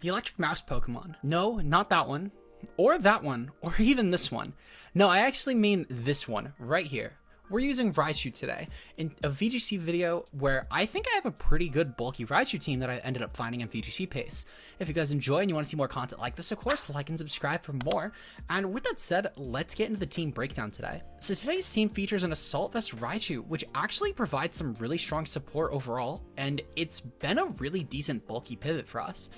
The electric mouse Pokemon. No, not that one. Or that one. Or even this one. No, I actually mean this one right here. We're using Raichu today in a VGC video where I think I have a pretty good bulky Raichu team that I ended up finding in VGC pace. If you guys enjoy and you want to see more content like this, of course, like and subscribe for more. And with that said, let's get into the team breakdown today. So today's team features an Assault Vest Raichu, which actually provides some really strong support overall, and it's been a really decent bulky pivot for us.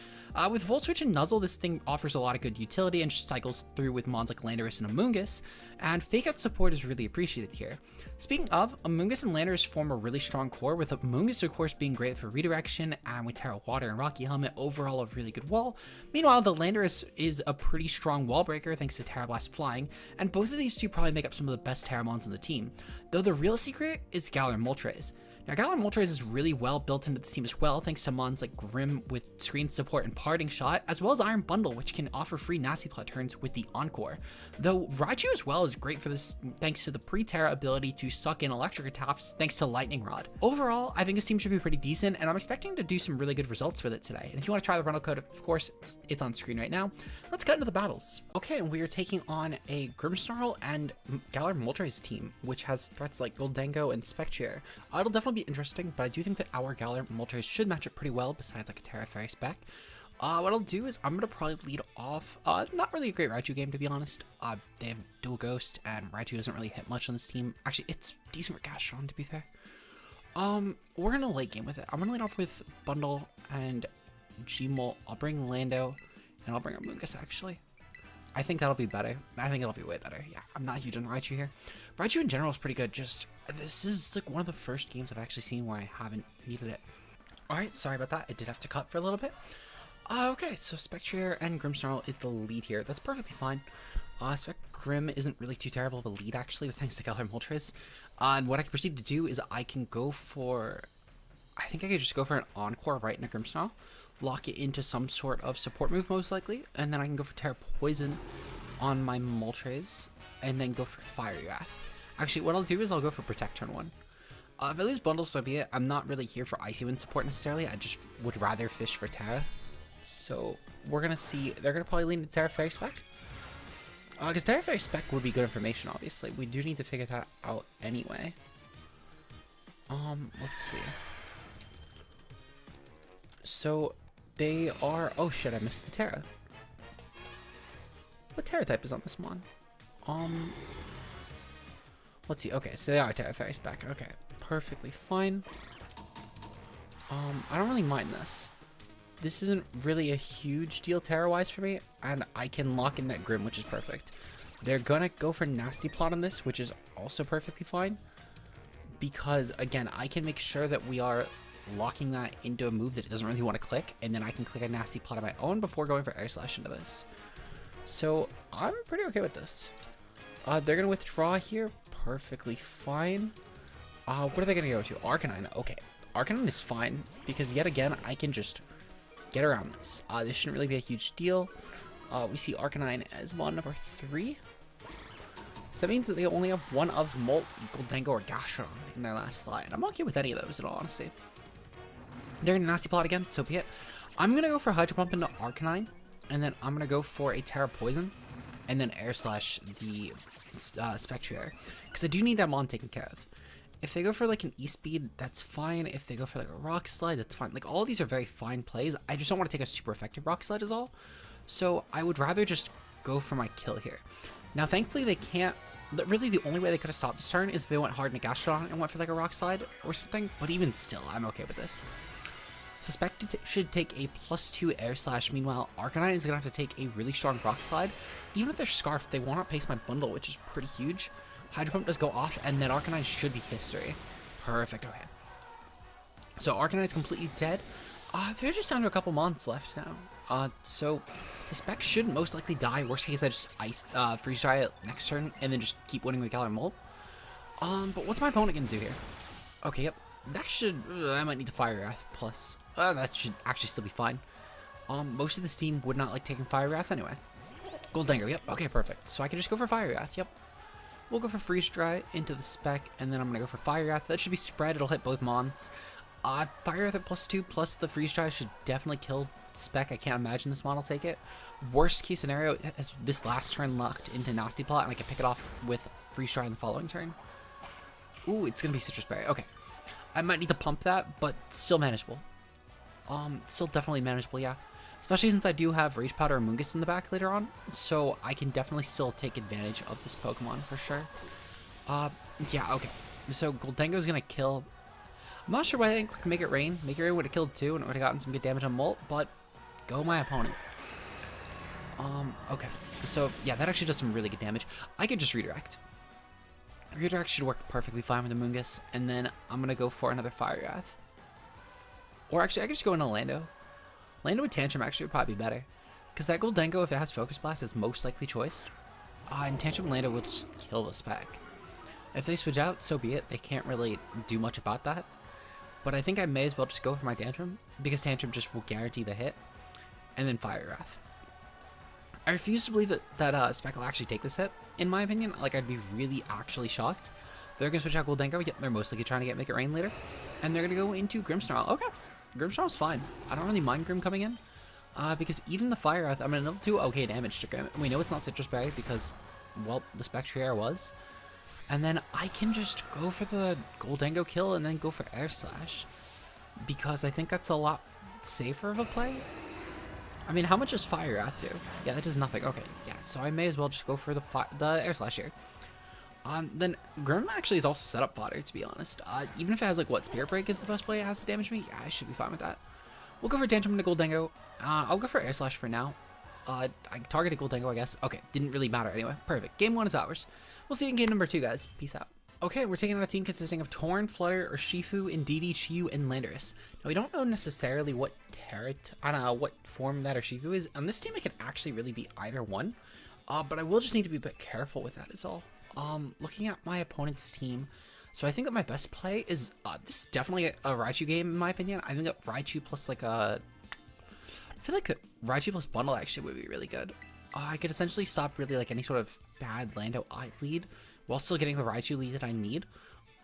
With Volt Switch and Nuzzle, this thing offers a lot of good utility and just cycles through with mons like Landorus and Amoonguss, and Fake Out support is really appreciated here. Speaking of, Amoonguss and Landorus form a really strong core, with Amoonguss of course being great for redirection, and with Tera Water and Rocky Helmet, overall a really good wall. Meanwhile, the Landorus is a pretty strong wall breaker thanks to Tera Blast Flying, and both of these two probably make up some of the best Tera mons in the team, though the real secret is Galar and Moltres. Now, Galar and Moltres is really well built into the team as well, thanks to mons like Grim with screen support and parting shot, as well as Iron Bundle, which can offer free nasty plot turns with the Encore. Though Raichu as well is great for this thanks to the pre-Tera ability to suck in electric attacks thanks to Lightning Rod. Overall, I think this team should be pretty decent, and I'm expecting to do some really good results with it today. And if you want to try the rental code, of course, it's on screen right now. Let's get into the battles. Okay, and we are taking on a Grimmsnarl and Galar Moltres team, which has threats like Goldango and Spectrier. It'll definitely be interesting, but I do think that our Galar Moltres should match up pretty well, besides like a Tera Fairy Spec. What I'll do is I'm going to probably lead off, not really a great Raichu game to be honest. They have Dual Ghost, and Raichu doesn't really hit much on this team. Actually, it's decent for Gastron to be fair. We're going to late game with it. I'm going to lead off with Bundle and Gmol. I'll bring Lando, and I'll bring Amoonguss actually. I think that'll be better. I think it'll be way better. Yeah, I'm not huge on Raichu here. Raichu in general is pretty good. Just, this is like one of the first games I've actually seen where I haven't needed it. Alright, sorry about that. I did have to cut for a little bit. Okay, so Spectrier and Grimmsnarl is the lead here. That's perfectly fine. Grim isn't really too terrible of a lead actually, thanks to Galar Moltres. And what I can proceed to do is I can go for, I think I could just go for an Encore right in a Grimmsnarl, lock it into some sort of support move most likely, and then I can go for Tera Poison on my Moltres, and then go for Fire Wrath. Actually, what I'll do is I'll go for Protect turn 1. If I lose Bundle, so be it. I'm not really here for Icy Wind support necessarily, I just would rather fish for Tera. So we're gonna see, they're gonna probably lean to Tera Fairy Spec. Because Tera Fairy Spec would be good information, obviously. We do need to figure that out anyway. Let's see. So they are, oh shit, I missed the Tera. What Tera type is on this mon? Let's see, okay, so they are Tera Fairy Spec, okay. Perfectly fine. I don't really mind this. This isn't really a huge deal Tera-wise for me, and I can lock in that Grim, which is perfect. They're gonna go for Nasty Plot on this, which is also perfectly fine, because, again, I can make sure that we are locking that into a move that it doesn't really want to click, and then I can click a Nasty Plot on my own before going for Air Slash into this. So, I'm pretty okay with this. They're gonna withdraw here, perfectly fine. What are they gonna go to? Arcanine, okay. Arcanine is fine, because yet again, I can just get around this. This shouldn't really be a huge deal. We see Arcanine as mon number 3. So that means that they only have one of Molt, Goldango, or Gastron in their last slide. I'm okay with any of those in all honesty. They're in a Nasty Plot again, so be it. I'm going to go for Hydro Pump into Arcanine, and then I'm going to go for a Tera Poison, and then Air Slash the Spectrier, because I do need that mon taken care of. If they go for like an E-Speed, that's fine. If they go for like a Rock Slide, that's fine. Like all of these are very fine plays. I just don't want to take a super effective Rock Slide is all. So I would rather just go for my kill here. Now thankfully they can't, really the only way they could have stopped this turn is if they went hard into Gastron and went for like a Rock Slide or something. But even still, I'm okay with this. Suspect should take a +2 Air Slash. Meanwhile, Arcanine is going to have to take a really strong Rock Slide. Even if they're Scarfed, they won't outpace my Bundle, which is pretty huge. Hydro Pump does go off, and then Arcanine should be history. Perfect, okay. So Arcanine is completely dead. They're just down to a couple mons left now. So the Spec should most likely die. Worst case, I just Freeze Dry it next turn, and then just keep winning with Galar Molt. But what's my opponent gonna do here? Okay, yep. That should, I might need to Fire Wrath plus. That should actually still be fine. Most of this team would not like taking Fire Wrath anyway. Goldango, yep. Okay, perfect. So I can just go for Fire Wrath, yep. We'll go for Freeze Dry into the Spec, and then I'm going to go for Fire Wrath. That should be spread. It'll hit both mons. Fire Earth at +2 plus the freeze dry should definitely kill Spec. I can't imagine this model take it. Worst case scenario is this last turn locked into Nasty Plot and I can pick it off with freeze dry in the following turn. Ooh, it's gonna be Citrus Berry. Okay. I might need to pump that, but still manageable. Still definitely manageable, yeah. Especially since I do have Rage Powder Amoonguss in the back later on, so I can definitely still take advantage of this Pokemon for sure. Yeah, okay. So Goldengo's gonna kill. I'm not sure why I didn't click Make It Rain. Make It Rain would have killed too, and it would have gotten some good damage on Molt, but go my opponent. Okay. So yeah, that actually does some really good damage. I could just redirect. Redirect should work perfectly fine with Amoonguss, and then I'm gonna go for another Fire Wrath. Or actually, I could just go into Lando. Lando with Tantrum actually would probably be better. Because that Goldengo, if it has Focus Blast, is most likely choiced. And Tantrum and Lando will just kill the Spec. If they switch out, so be it. They can't really do much about that. But I think I may as well just go for my Tantrum, because Tantrum just will guarantee the hit. And then Fire Wrath. I refuse to believe that Spec will actually take this hit, in my opinion. Like, I'd be really actually shocked. They're going to switch out Goldengo. Yeah, they're mostly trying to Make It Rain later. And they're going to go into Grimmsnarl. Okay. Grimmsnarl's fine. I don't really mind Grimm coming in. Because even the Fire Wrath, I'm going to do okay damage to Grimm. We know it's not Citrus Berry because, well, the Spectrier was. And then I can just go for the Goldengo kill and then go for Air Slash. Because I think that's a lot safer of a play. I mean, how much does Fire Wrath do? Yeah, that does nothing. Okay, yeah, so I may as well just go for the Air Slash here. Then Grimm actually is also set up fodder, to be honest. Even if it has, like, what, Spirit Break is the best play it has to damage me? Yeah, I should be fine with that. We'll go for Tantrum into Goldengo. I'll go for Air Slash for now. I targeted Goldengo, I guess. Okay, didn't really matter anyway. Perfect. Game 1 is ours. We'll see you in game number 2, guys. Peace out. Okay, we're taking on a team consisting of Torn, Flutter, Urshifu, Indeedee, Chiyu, and Landorus. Now, we don't know necessarily what I don't know what form that Urshifu is. On this team, it can actually really be either one. But I will just need to be a bit careful with that is all. Looking at my opponent's team, so I think that my best play is, this is definitely a Raichu game in my opinion. I think that Raichu plus like I feel like Raichu plus Bundle actually would be really good. I could essentially stop really like any sort of bad Lando eye lead while still getting the Raichu lead that I need.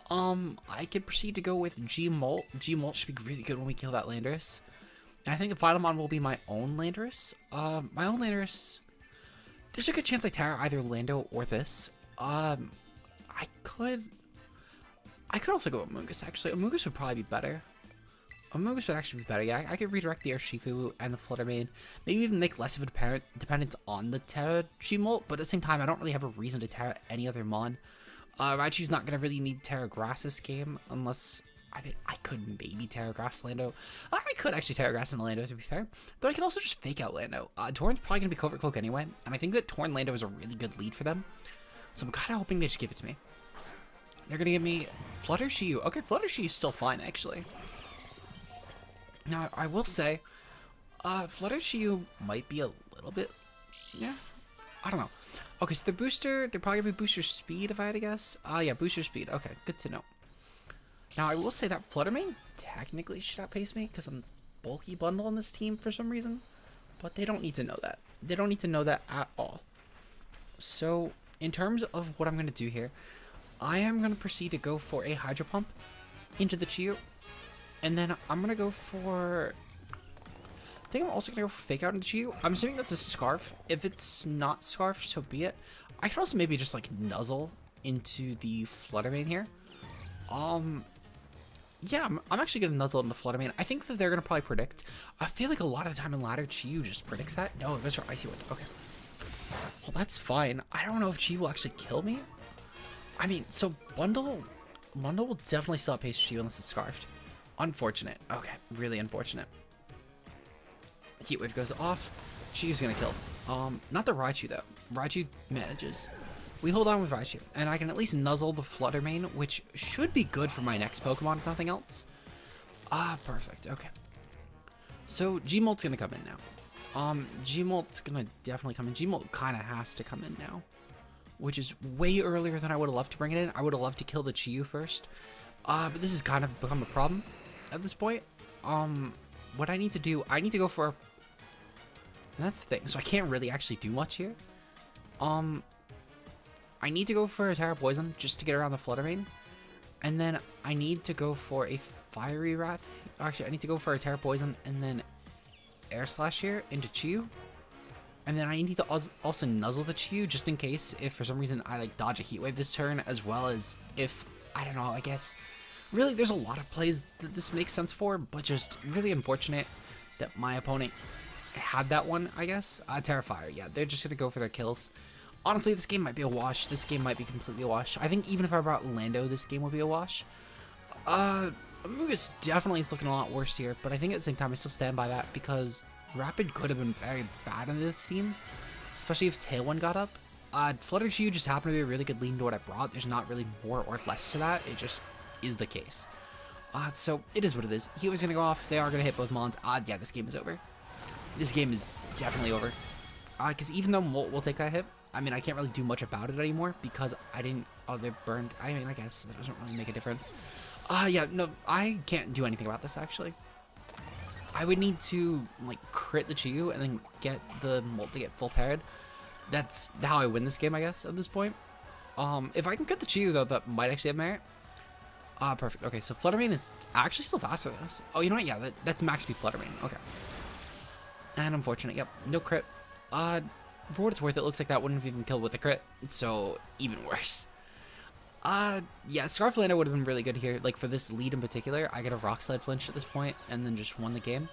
I could proceed to go with G-Molt. G-Molt should be really good when we kill that Landorus. And I think the final mon will be my own Landorus. My own Landorus, there's a good chance I Tera either Lando or this. I could also go with Amoonguss, actually. Amoonguss would probably be better. Amoonguss would actually be better, yeah. I could redirect the Urshifu and the Flutter Mane. Maybe even make less of a dependence on the Tera G-Molt, but at the same time, I don't really have a reason to Tera any other mon. Raichu's not going to really need Tera Grass this game, unless... I mean, I could maybe Tera Grass Lando. I could actually Tera Grass in Lando, to be fair. But I could also just fake out Lando. Torn's probably going to be Covert Cloak anyway, and I think that Torn Lando is a really good lead for them. So I'm kind of hoping they just give it to me. They're going to give me Flutter Chiyu. Okay, Flutter Chiyu's still fine, actually. Now, I will say, Flutter Chiyu might be a little bit... Yeah, I don't know. Okay, so they're probably going to be booster speed, if I had to guess. Yeah, booster speed. Okay, good to know. Now, I will say that Flutter Mane technically should outpace me, because I'm bulky bundle on this team for some reason. But they don't need to know that. They don't need to know that at all. So... in terms of what I'm going to do here, I am going to proceed to go for a Hydro Pump into the Chiyu. And then I'm going to go for... I think I'm also going to go for Fake Out into Chiyu. I'm assuming that's a Scarf. If it's not Scarf, so be it. I could also maybe just like Nuzzle into the Flutter Mane here. Yeah, I'm actually going to Nuzzle into Flutter Mane. I think that they're going to probably predict. I feel like a lot of the time in ladder, Chiyu just predicts that. No, it goes for Icy Wind. Okay. Well, that's fine. I don't know if Chi will actually kill me. I mean, so Bundle will definitely still outpace Chi unless it's Scarfed. Unfortunate. Okay, really unfortunate. Heat Wave goes off. Chi's gonna kill. Not the Raichu though. Raichu manages. We hold on with Raichu, and I can at least Nuzzle the Flutter Mane, which should be good for my next Pokemon, if nothing else. Perfect. Okay. So G-Molt's gonna come in now. G-Molt's gonna definitely come in. G-Molt kind of has to come in now, which is way earlier than I would have loved to bring it in. I would have loved to kill the Chiyu first, but this has kind of become a problem at this point. What I need to do, I need to go for, and that's the thing, so I can't really actually do much here. I need to go for a Tera Poison just to get around the Flutter Mane, and then I need to go for a Fiery Wrath. Actually, I need to go for a Tera Poison and then Air Slash here into Chew. And then I need to also Nuzzle the Chew just in case if for some reason I like dodge a Heat Wave this turn, as well as if, I don't know, I guess, really there's a lot of plays that this makes sense for, but just really unfortunate that my opponent had that one, I guess. Terrifier, yeah, they're just gonna go for their kills. Honestly, this game might be a wash. This game might be completely a wash. I think even if I brought Lando, this game would be a wash. Amoonguss definitely is looking a lot worse here, but I think at the same time I still stand by that because Rapid could have been very bad in this team, especially if Tailwind got up. Flutter Chew just happened to be a really good lead into what I brought. There's not really more or less to that. It just is the case. So it is what it is. He was going to go off. They are going to hit both Mons. Yeah, this game is over. This game is definitely over. Because even though Molt will take that hit, I mean, I can't really do much about it anymore because I didn't... Oh, they're burned. I mean, I guess that doesn't really make a difference. Yeah, no, I can't do anything about this, actually. I would need to, like, crit the Chew and then get the Molt to get full paired. That's how I win this game, I guess, at this point. If I can crit the Chew, though, that might actually have merit. Perfect. Okay, so Fluttermane is actually still faster than us. Oh, you know what? Yeah, that's max speed Fluttermane. Okay. And unfortunate. Yep, no crit. For what it's worth, it looks like that wouldn't have even killed with a crit, so even worse. Yeah, Scarflander would have been really good here. Like, for this lead in particular, I get a Rock Slide flinch at this point, and then just won the game.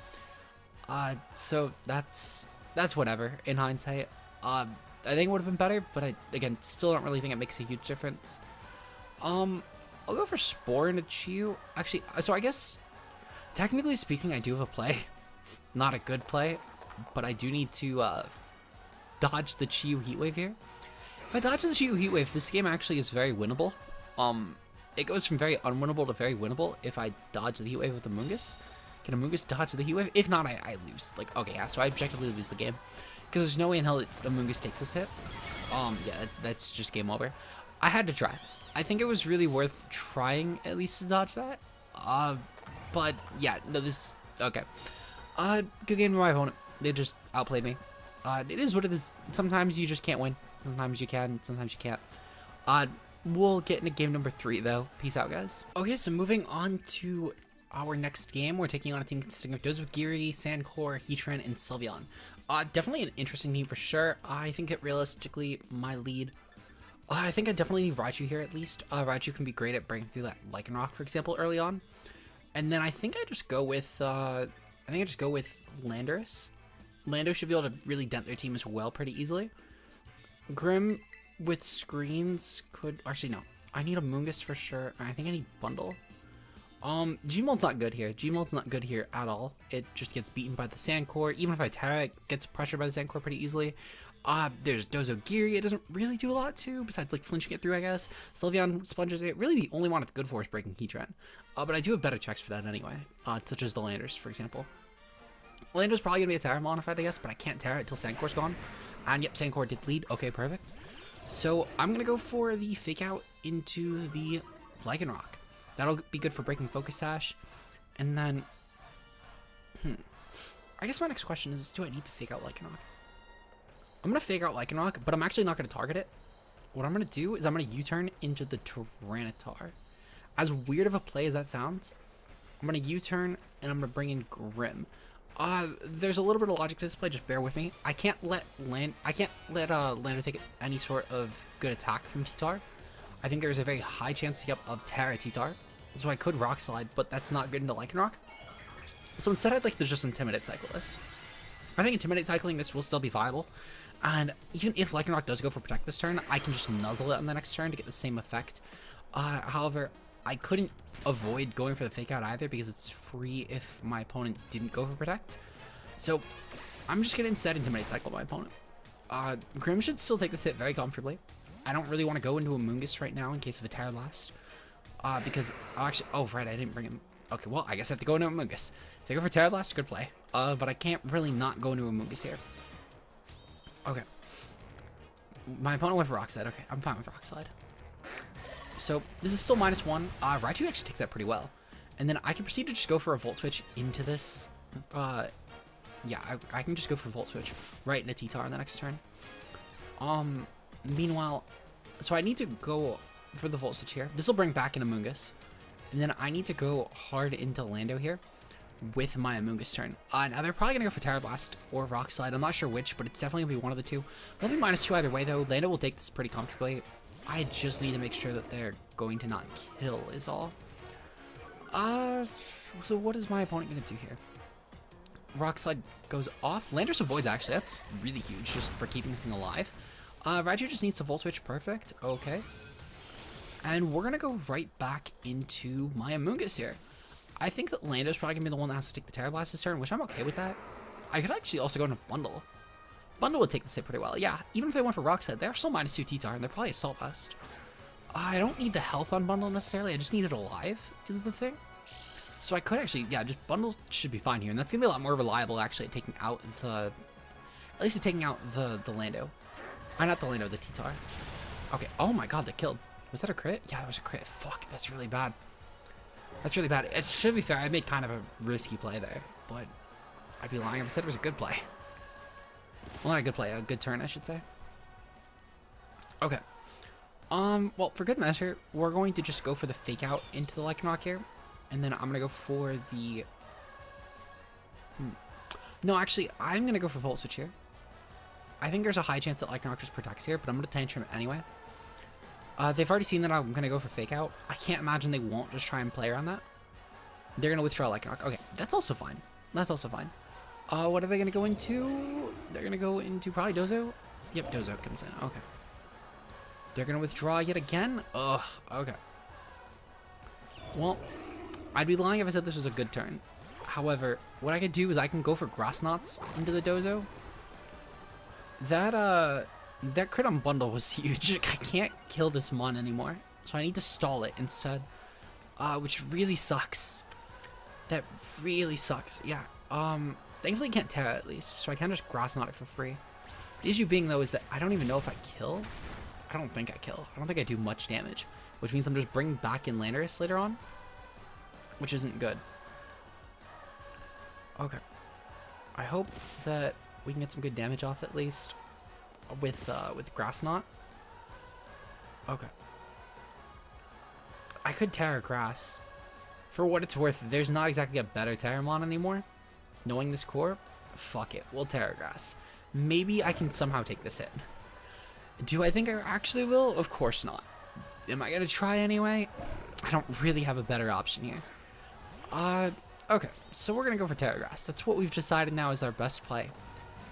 So that's whatever, in hindsight. I think it would have been better, but I, again, still don't really think it makes a huge difference. I'll go for Spore into Chew. Actually, so I guess, technically speaking, I do have a play. Not a good play, but I do need to, dodge the Chew Heat Wave here. If I dodge the Chew Heat Wave, this game actually is very winnable. It goes from very unwinnable to very winnable if I dodge the Heat Wave with Amoonguss. Can Amoonguss dodge the Heat Wave? If not, I lose. Like, okay, yeah, so I objectively lose the game. Because there's no way in hell that Amoonguss takes this hit. Yeah, that's just game over. I had to try. I think it was really worth trying at least to dodge that. But yeah, no, this, okay. Good game to my opponent. They just outplayed me. It is what it is. Sometimes you just can't win. Sometimes you can, sometimes you can't. We'll get into game number 3, though. Peace out, guys. Okay, so moving on to our next game, we're taking on a team consisting of Dozagiri, Encore, Heatran, and Sylveon. Definitely an interesting team for sure. I think it realistically, my lead. I think I definitely need Raichu here at least. Raichu can be great at breaking through that Lycanroc, for example, early on. And then I think I just go with, Landorus. Lando should be able to really dent their team as well pretty easily. Grim with screens could... Actually, no. I need Amoonguss for sure. I think I need Bundle. Gmolt's not good here. Gmolt's not good here at all. It just gets beaten by the Sandcore. Even if I Tera, it gets pressured by the Sandcore pretty easily. There's Dozagiri. It doesn't really do a lot too, besides like flinching it through, I guess. Sylveon sponges it. Really, the only one it's good for is breaking Heatran. But I do have better checks for that anyway, such as the Landers, for example. Lando's probably going to be a Tera modified, I guess, but I can't Tera it until Sandcore's gone. And yep, Sandcore did lead. Okay, perfect. So I'm going to go for the Fake Out into the Lycanroc. That'll be good for breaking Focus Sash. And then, I guess my next question is, do I need to Fake Out Lycanroc? I'm going to Fake Out Lycanroc, but I'm actually not going to target it. What I'm going to do is I'm going to U-turn into the Tyranitar. As weird of a play as that sounds, I'm going to U-turn and I'm going to bring in Grim. There's a little bit of logic to this play, just bear with me. I can't let Lando take any sort of good attack from T-Tar. I think there's a very high chance, yep, of Tera T-Tar. So I could Rock Slide, but that's not good into Lycanroc. So instead I'd like to just Intimidate cycle this. I think Intimidate cycling this will still be viable. And even if Lycanroc does go for Protect this turn, I can just Nuzzle it on the next turn to get the same effect. However, I couldn't avoid going for the Fake Out either because it's free if my opponent didn't go for Protect. So I'm just going to instead Intimidate cycle my opponent. Grim should still take this hit very comfortably. I don't really want to go into Amoonguss right now in case of a Tera Blast. Because, actually, oh, right, I didn't bring him. Okay, well, I guess I have to go into Amoonguss. If they go for Tera Blast, good play. But I can't really not go into Amoonguss here. Okay. My opponent went for Rock Slide. Okay, I'm fine with Rock Slide. So, this is still -1. Raichu actually takes that pretty well. And then I can proceed to just go for a Volt Switch into this. Yeah, I can just go for Volt Switch right into T-Tar on the next turn. Meanwhile, so I need to go for the Volt Switch here. This will bring back an Amoonguss. And then I need to go hard into Lando here with my Amoonguss turn. Now they're probably gonna go for Terra Blast or Rock Slide. I'm not sure which, but it's definitely gonna be one of the two. They'll be -2 either way though. Lando will take this pretty comfortably. I just need to make sure that they're going to not kill is all. So what is my opponent gonna do here? Rock Slide goes off. Landorus avoids actually. That's really huge just for keeping this thing alive. Raichu just needs to Volt Switch. Perfect. Okay. And we're gonna go right back into my Amoonguss here. I think that Lando's probably gonna be the one that has to take the Terra Blast this turn, which I'm okay with that. I could actually also go into Bundle. Bundle would take this hit pretty well. Yeah, even if they went for Rock Slide, they're still -2 T-Tar, and they're probably Assault Vest. I don't need the health on Bundle necessarily. I just need it alive is the thing. So I could actually, yeah, just Bundle should be fine here, and that's gonna be a lot more reliable actually at taking out the, at least at taking out the Lando. Not the Lando, the T-Tar. Okay. Oh my God, that killed. Was that a crit? Yeah, that was a crit. Fuck, that's really bad. That's really bad. It should be fair. I made kind of a risky play there, but I'd be lying if I said it was a good play. Well, not a good play, a good turn, I should say. Okay. Well, for good measure, we're going to just go for the fake out into the Lycanroc here, and then I'm gonna go for the. No, actually, I'm gonna go for Volt Switch here. I think there's a high chance that Lycanroc just protects here, but I'm gonna Tantrum it anyway. They've already seen that I'm gonna go for fake out. I can't imagine they won't just try and play around that. They're gonna withdraw Lycanroc. Okay, that's also fine. That's also fine. What are they gonna go into? They're gonna go into probably Dozo. Yep, Dozo comes in. Okay. They're gonna withdraw yet again. Ugh. Okay. Well, I'd be lying if I said this was a good turn. However, what I could do is I can go for Grass Knots into the Dozo. That crit on Bundle was huge. I can't kill this Mon anymore, so I need to stall it instead, which really sucks. That really sucks. Yeah. Thankfully, I can't Tera at least, so I can just Grass Knot it for free. The issue being though is that I don't even know if I kill. I don't think I kill. I don't think I do much damage, which means I'm just bringing back in Landorus later on, which isn't good. Okay. I hope that we can get some good damage off at least with Grass Knot. Okay. I could Terra Grass. For what it's worth, there's not exactly a better Terramon anymore. Knowing this core, fuck it, we'll Terra Grass. Maybe I can somehow take this hit. Do I think I actually will? Of course not. Am I gonna try anyway? I don't really have a better option here. Okay, so we're gonna go for Terra Grass. That's what we've decided now is our best play.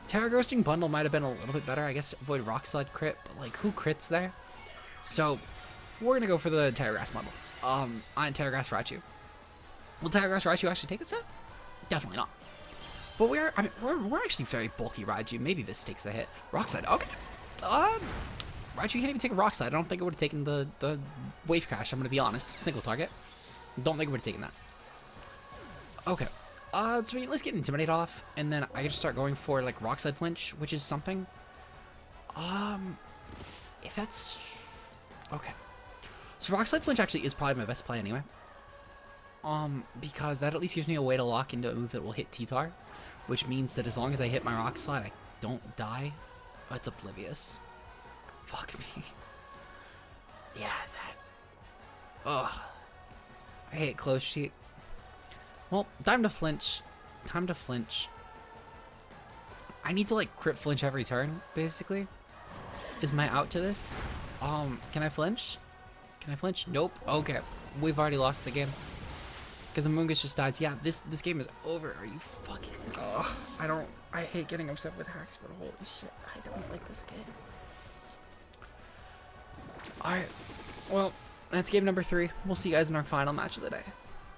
Terra Ghosting Bundle might have been a little bit better, I guess, avoid Rock Slide crit, but like, who crits there? So, we're gonna go for the Terra Grass Bundle. On Terra Grass Raichu. Will Terra Grass Raichu actually take this hit? Definitely not. But we're actually very bulky Raichu. Maybe this takes a hit. Rock Slide, okay. Raichu can't even take a Rock Slide. I don't think it would have taken the Wave Crash, I'm gonna be honest. Single target. Don't think it would have taken that. Okay. So let's get Intimidate off, and then I can just start going for like Rock Slide Flinch, which is something. If that's okay. So Rock Slide Flinch actually is probably my best play anyway. Because that at least gives me a way to lock into a move that will hit T-Tar, which means that as long as I hit my Rock Slide, I don't die. Oh, it's Oblivious. Fuck me. Yeah, that. Ugh. I hate Close Cheat. Well, time to flinch. Time to flinch. I need to like crit flinch every turn, basically. Is my out to this? Can I flinch? Can I flinch? Nope. Okay. We've already lost the game. Because Amoonguss just dies. Yeah, this game is over. Are you fucking... Ugh. I hate getting upset with hacks, but holy shit, I don't like this game. Alright. Well, that's game number 3. We'll see you guys in our final match of the day.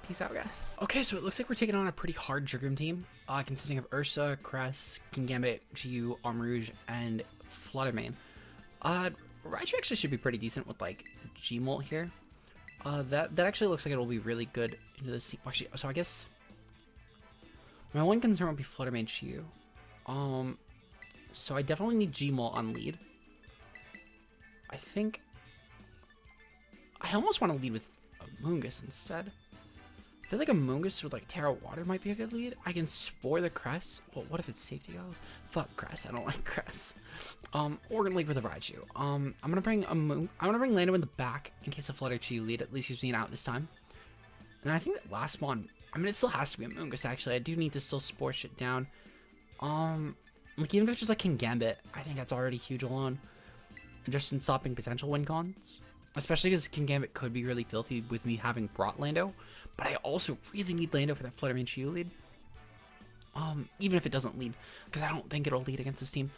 Peace out, guys. Okay, so it looks like we're taking on a pretty hard Trick team, consisting of Ursa, Cress, Kingambit, Jiu, Armarouge, and Fluttermane. Raichu actually should be pretty decent with like Gmolt here. That actually looks like it'll be really good into this team. Actually, so I guess my one concern would be Fluttermane Jiu. So I definitely need Gmolt on lead. I think I almost want to lead with Amoonguss instead. I feel like Amoonguss with like Tera Water might be a good lead. I can Spore the Cress. Well, what if it's safety goes? Fuck Cress. I don't like Cress. We're gonna lead with a Raichu. I'm gonna bring Lando in the back in case a Flutter Chew lead at least gives me an out this time. And I think that last one, I mean, it still has to be Amoonguss, actually. I do need to still spore shit down. Like, even if it's just like King Gambit, I think that's already huge alone. Just in stopping potential win cons. Especially because King Gambit could be really filthy with me having brought Lando. But I also really need Lando for that Fluttermane shield lead. Even if it doesn't lead. Because I don't think it'll lead against this team.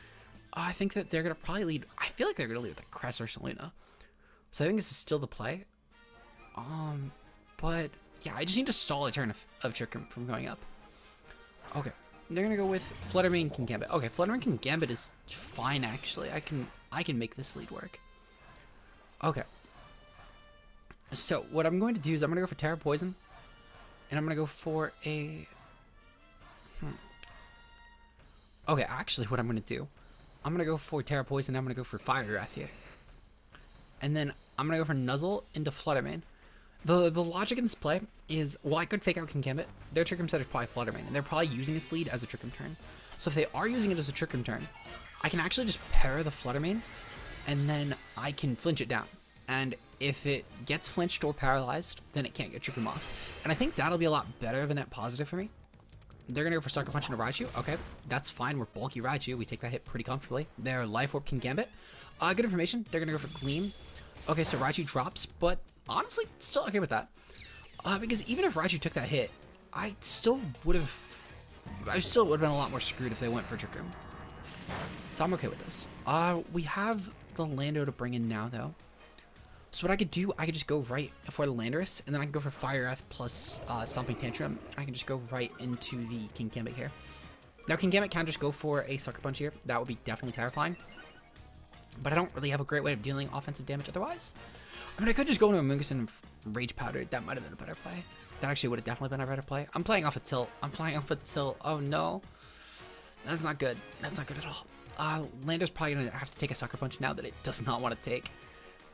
I think that they're going to probably lead. I feel like they're going to lead with like Cress or Selena. So I think this is still the play. But yeah, I just need to stall a turn of Trick Room from going up. Okay. They're going to go with Fluttermane King Gambit. Okay, Fluttermane King Gambit is fine, actually. I can make this lead work. Okay. So what I'm going to do is I'm going to go for Tera Poison. And I'm going to go for a... Okay, actually what I'm going to do, I'm going to go for Tera Poison, I'm going to go for Fire Wrath here. And then I'm going to go for Nuzzle into Fluttermane. The logic in this play is, well, I could fake out King Gambit. Their Trick Room set is probably Fluttermane, and they're probably using this lead as a Trick Room turn. So if they are using it as a Trick Room turn, I can actually just pair the Fluttermane, and then I can flinch it down. And if it gets flinched or paralyzed, then it can't get Trick Room off. And I think that'll be a lot better of a net positive for me. They're going to go for Sucker Punch into Raichu. Okay, that's fine. We're bulky Raichu. We take that hit pretty comfortably. They're Life Orb King Gambit. Good information. They're going to go for Gleam. Okay, so Raichu drops, but honestly, still okay with that. Because even if Raichu took that hit, I still would have been a lot more screwed if they went for Trick Room. So I'm okay with this. We have the Lando to bring in now, though. So what I could do, I could just go right for the Landorus, and then I can go for Fire Wrath plus Stomping Tantrum, and I can just go right into the King Gambit here. Now, King Gambit can just go for a Sucker Punch here. That would be definitely terrifying. But I don't really have a great way of dealing offensive damage otherwise. I mean, I could just go into Amoonguss and Rage Powder. That might have been a better play. That actually would have definitely been a better play. I'm playing off a tilt. Oh, no. That's not good. That's not good at all. Lando's probably going to have to take a Sucker Punch now that it does not want to take.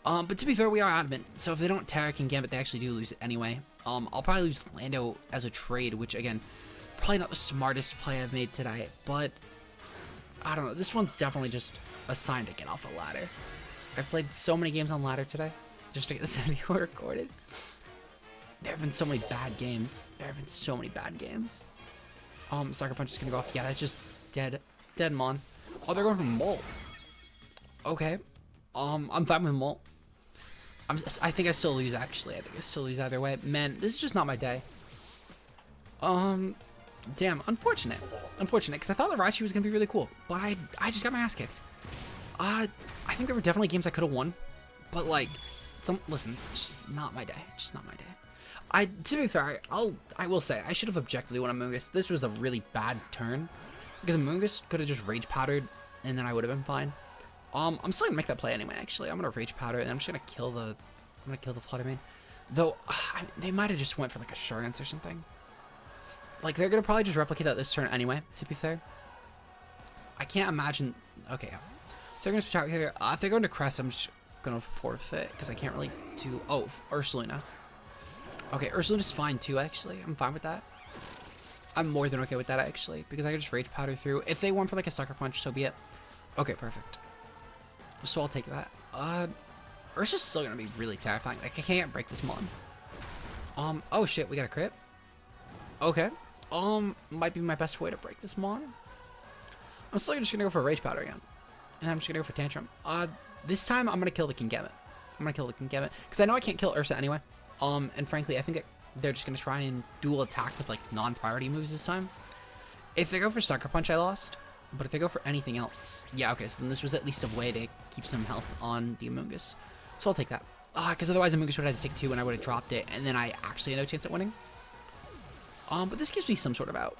But to be fair, we are adamant. So if they don't Tera King Gambit, they actually do lose it anyway. I'll probably lose Lando as a trade, which, again, probably not the smartest play I've made today. But, I don't know. This one's definitely just a sign to get off a ladder. I've played so many games on ladder today, just to get this video recorded. There have been so many bad games. Sucker Punch is going to go off. Yeah, that's just dead. Dead Mon. Oh, they're going for Molt. Okay. I'm fine with Molt. I think I still lose, actually. I think I still lose either way. Man, this is just not my day. Damn, unfortunate. Unfortunate, because I thought the Raichu was going to be really cool. But I just got my ass kicked. I think there were definitely games I could have won. But, like, listen, just not my day. Just not my day. To be fair, I will say, I should have objectively won Amoonguss. This was a really bad turn. Because Amoonguss could have just Rage Powdered, and then I would have been fine. I'm still gonna make that play anyway, actually. I'm gonna Rage Powder, and I'm just gonna kill the Fluttermane. Though, they might have just went for, like, Assurance or something. Like, they're gonna probably just replicate that this turn anyway, to be fair. I can't imagine... Okay, yeah. So they're gonna switch out here. If they're going to Crest, I'm just gonna forfeit, because I can't really do... Oh, Ursaluna. Okay, Ursaluna's fine, too, actually. I'm fine with that. I'm more than okay with that, actually, because I can just Rage Powder through. If they went for, like, a Sucker Punch, so be it. Okay, perfect. So I'll take that. Ursa's still gonna be really terrifying. Like, I can't break this Mon. Oh shit, we got a crit? Okay. Might be my best way to break this Mon. I'm still just gonna go for Rage Powder again. And I'm just gonna go for Tantrum. This time I'm gonna kill the King Gambit. Because I know I can't kill Ursa anyway. And frankly, I think that they're just gonna try and dual attack with, like, non-priority moves this time. If they go for Sucker Punch, I lost. But if they go for anything else... Yeah, okay, so then this was at least a way to keep some health on the Amoonguss. So I'll take that. Because otherwise Amoonguss would have had to take 2 and I would have dropped it, and then I actually had no chance at winning. But this gives me some sort of out.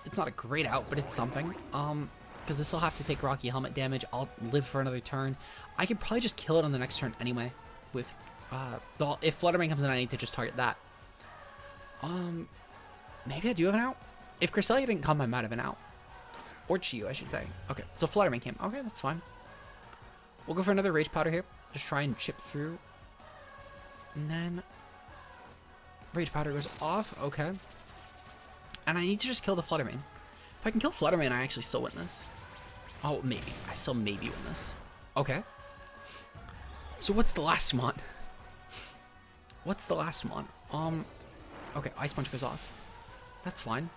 It's not a great out, but it's something. Because this will have to take Rocky Helmet damage. I'll live for another turn. I could probably just kill it on the next turn anyway. With, if Fluttermane comes in, I need to just target that. Maybe I do have an out? If Cresselia didn't come, I might have an out. Or Chiyu, I should say. Okay, so Fluttermane came. Okay, that's fine. We'll go for another Rage Powder here. Just try and chip through. And then... Rage Powder goes off. Okay. And I need to just kill the Fluttermane. If I can kill Fluttermane, I actually still win this. Oh, maybe. I still maybe win this. Okay. So what's the last one? Okay, Ice Punch goes off. That's fine.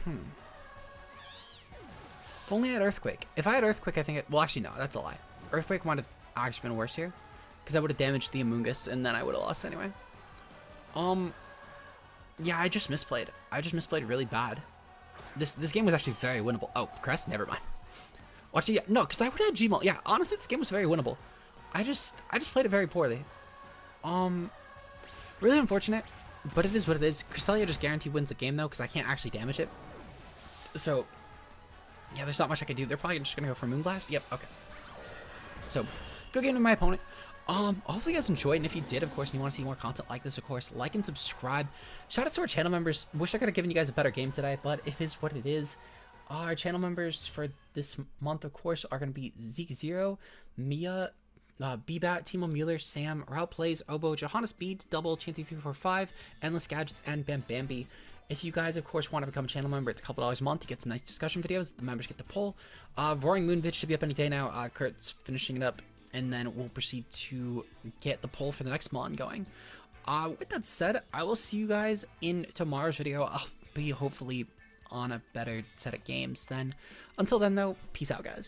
If only I had Earthquake. If I had Earthquake, I think it... Well, actually, no. That's a lie. Earthquake might have actually been worse here. Because I would have damaged the Amoonguss, and then I would have lost anyway. Yeah, I just misplayed. I just misplayed really bad. This game was actually very winnable. Oh, Crest? Never mind. Well, actually, yeah, no, because I would have had Gmaul. Yeah, honestly, this game was very winnable. I just played it very poorly. Really unfortunate, but it is what it is. Cresselia just guaranteed wins the game, though, because I can't actually damage it. So, yeah, there's not much I can do. They're probably just going to go for Moonblast. Yep, okay. So, good game to my opponent. Hopefully you guys enjoyed, and if you did, of course, and you want to see more content like this, of course, like and subscribe. Shout out to our channel members. Wish I could have given you guys a better game today, but it is what it is. Our channel members for this month, of course, are going to be Zeke0, Mia, Bbat, Timo Mueller, Sam, Route Plays, Obo, Johannes Beat, Double, Chansey345, Endless Gadgets, and Bam Bambi. If you guys, of course, want to become a channel member, it's a couple dollars a month. You get some nice discussion videos. The members get the poll. Roaring Moon vid should be up any day now. Kurt's finishing it up, and then we'll proceed to get the poll for the next mon going. With that said, I will see you guys in tomorrow's video. I'll be hopefully on a better set of games then. Until then, though, peace out, guys.